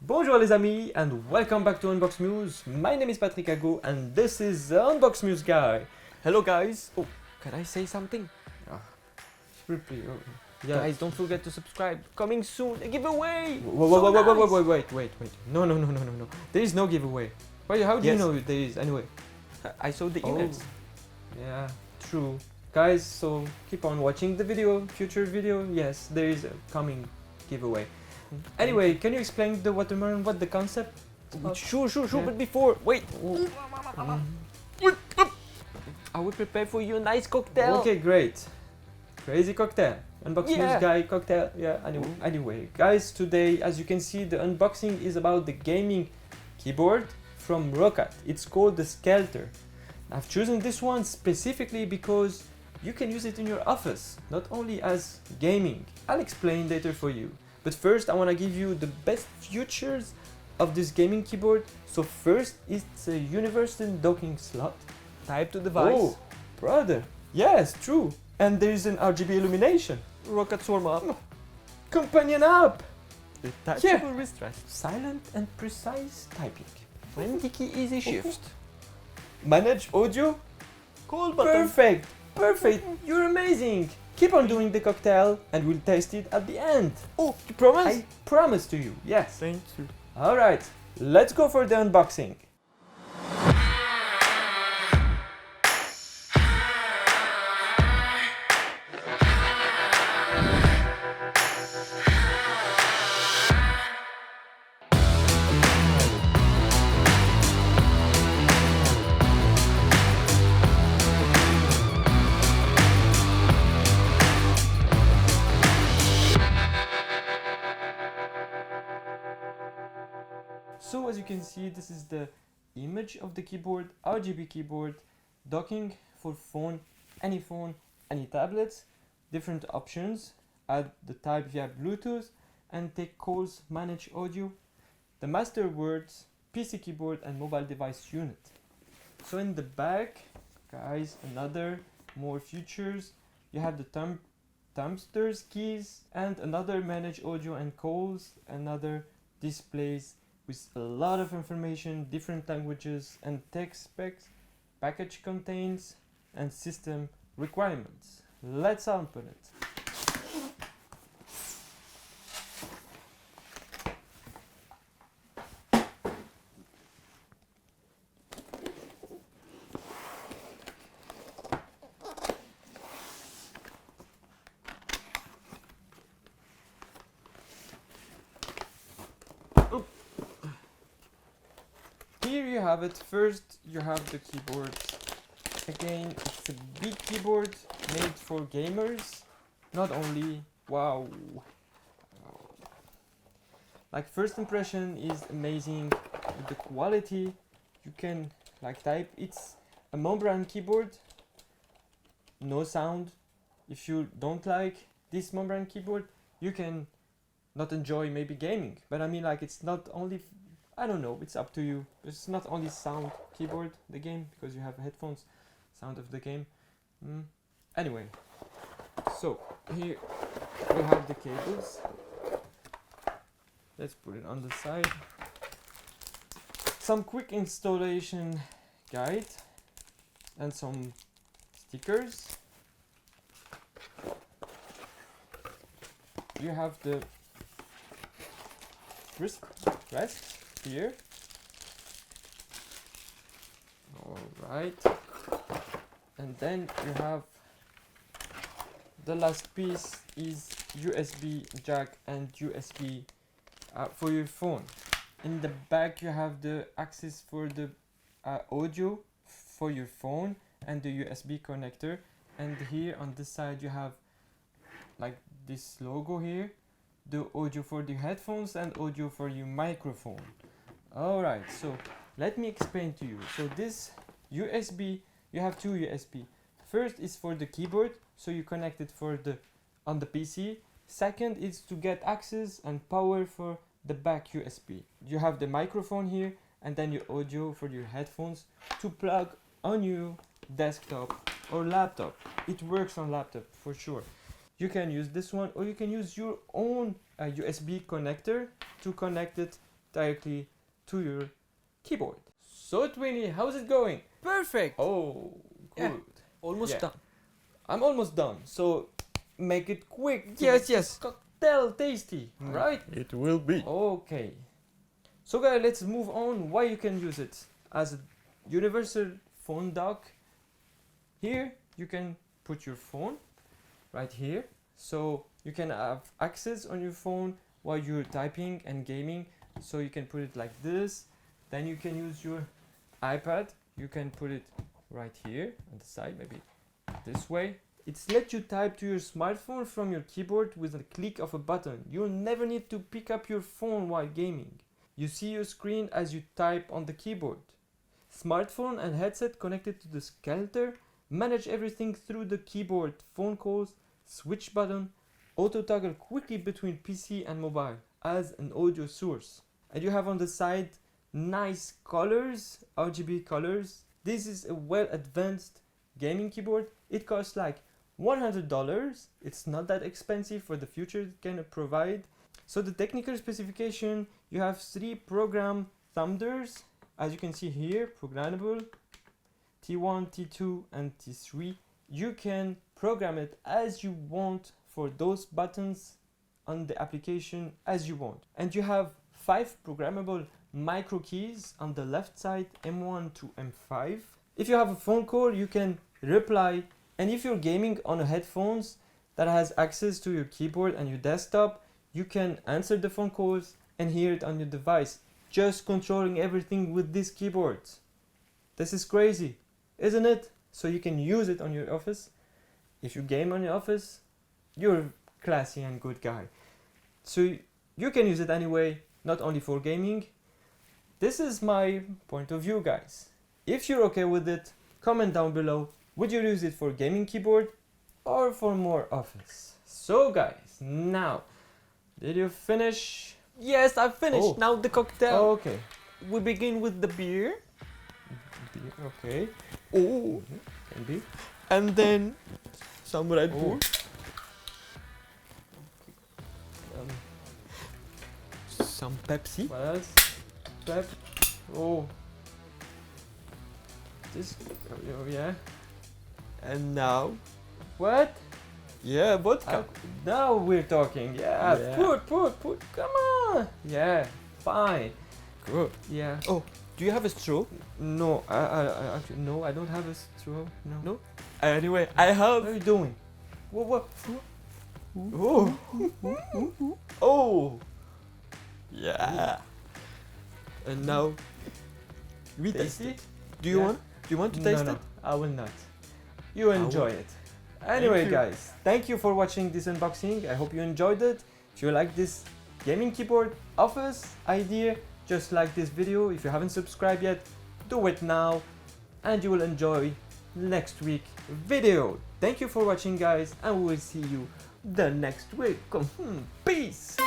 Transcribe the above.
Bonjour les amis and welcome back to Unbox News. My name is Patrick Ago and this is the Unbox News guy. Hello guys! Oh, can I say something? Yeah. Guys, don't forget to subscribe. Coming soon, a giveaway! Wait. No. There is no giveaway. How do you Yes. know there is anyway? I saw the Oh. emails. Yeah, true. Guys, so keep on watching the video, future video. Yes, there is a coming giveaway. Anyway, can you explain the watermelon, what the concept? Sure, Yeah. but before, wait! Mm. I will prepare for you a nice cocktail. Okay, great. Crazy cocktail. Unbox Yeah. News guy cocktail. Yeah, anyway, guys, today, as you can see, the unboxing is about the gaming keyboard from Roccat. It's called the Skeltr. I've chosen this one specifically because you can use it in your office, not only as gaming. I'll explain later for you. But first, I want to give you the best features of this gaming keyboard. So first, it's a universal docking slot. Type to device. Oh, brother. Yes, true. And there is an RGB illumination. Rocket warm up. Companion app. Detachable wrist rest. Silent and precise typing. 20 key easy shift. Manage audio. Call button. Perfect. You're amazing. Keep on doing the cocktail and we'll taste it at the end. Oh, you promise? I promise to you. Yes. Thank you. Alright, let's go for the unboxing. So as you can see, this is the image of the keyboard, RGB keyboard, docking for phone, any tablets, different options, add the type via Bluetooth and take calls, manage audio, the master words, PC keyboard and mobile device unit. So in the back, guys, another more features. You have the thumbsters keys and another manage audio and calls, another displays with a lot of information, different languages and text specs, package contains and system requirements. Let's open it. Here you have it. First you have the keyboard. Again, it's a big keyboard made for gamers. Not only, wow. Like first impression is amazing. The quality, you can like type. It's a membrane keyboard. No sound. If you don't like this membrane keyboard, you can not enjoy maybe gaming. But I mean, like, it's not only I don't know, it's up to you. It's not only sound keyboard, the game, because you have headphones, sound of the game. Anyway, so here we have the cables. Let's put it on the side. Some quick installation guide and some stickers. You have the wrist rest here. Alright, and then you have the last piece is USB jack and USB for your phone. In the back you have the access for the audio for your phone and the USB connector, and here on this side you have like this logo here, the audio for the headphones and audio for your microphone. Alright, so let me explain to you. So this USB, you have two USB. First is for the keyboard, so you connect it on the PC. Second is to get access and power for the back USB. You have the microphone here and then your audio for your headphones to plug on your desktop or laptop. It works on laptop for sure. You can use this one or you can use your own USB connector to connect it directly to your keyboard. So Twinny, how's it going? Perfect. Oh, good. Yeah. Almost Yeah. done. I'm almost done, so make it quick. Yes, yes. Cocktail tasty, right? It will be. Okay. So guys, let's move on. Why you can use it as a universal phone dock. Here you can put your phone right here, so you can have access on your phone while you're typing and gaming. So you can put it like this. Then you can use your iPad. You can put it right here on the side, maybe this way. It's let you type to your smartphone from your keyboard with a click of a button. You'll never need to pick up your phone while gaming. You see your screen as you type on the keyboard. Smartphone and headset connected to the Skeltr manage everything through the keyboard, phone calls, switch button, auto toggle quickly between PC and mobile as an audio source. And you have on the side nice colors, RGB colors. This is a well advanced gaming keyboard. It costs like $100. It's not that expensive for the future it can provide. So the technical specification, you have 3 program thumbers, as you can see here, programmable, T1, T2 and T3. You can program it as you want for those buttons on the application as you want. And you have 5 programmable micro keys on the left side, M1 to M5. If you have a phone call, you can reply, and if you're gaming on a headphones that has access to your keyboard and your desktop, you can answer the phone calls and hear it on your device, just controlling everything with this keyboard. This is crazy, isn't it? So you can use it on your office. If you game on your office, you're a classy and good guy. So you can use it anyway, not only for gaming. This is my point of view, guys. If you're okay with it, comment down below. Would you use it for gaming keyboard or for more office? So guys, now, did you finish? Yes, I finished. Oh. Now the cocktail. Okay. We begin with the beer. Okay. Oh. Can be. And then some Red Bull. Um, Some Pepsi. what else? Pep. Oh. This. Oh, yeah. And now. What? Yeah, vodka. Now we're talking. Yeah. Yeah. Put. Come on. Yeah. Fine. Good. Yeah. Oh, do you have a straw? No. I actually no. I don't have a straw. No. No? Anyway, I have. What are you doing? What? Oh. Oh. Yeah. And now. We taste Tasty? it. Do you Yeah. want? Do you want to taste no, it? I will not. You enjoy it. Anyway, you. guys, thank you for watching this unboxing. I hope you enjoyed it. If you like this gaming keyboard office idea, just like this video. If you haven't subscribed yet, do it now, and you will enjoy next week video. Thank you for watching, guys, and we will see you the next week. Peace.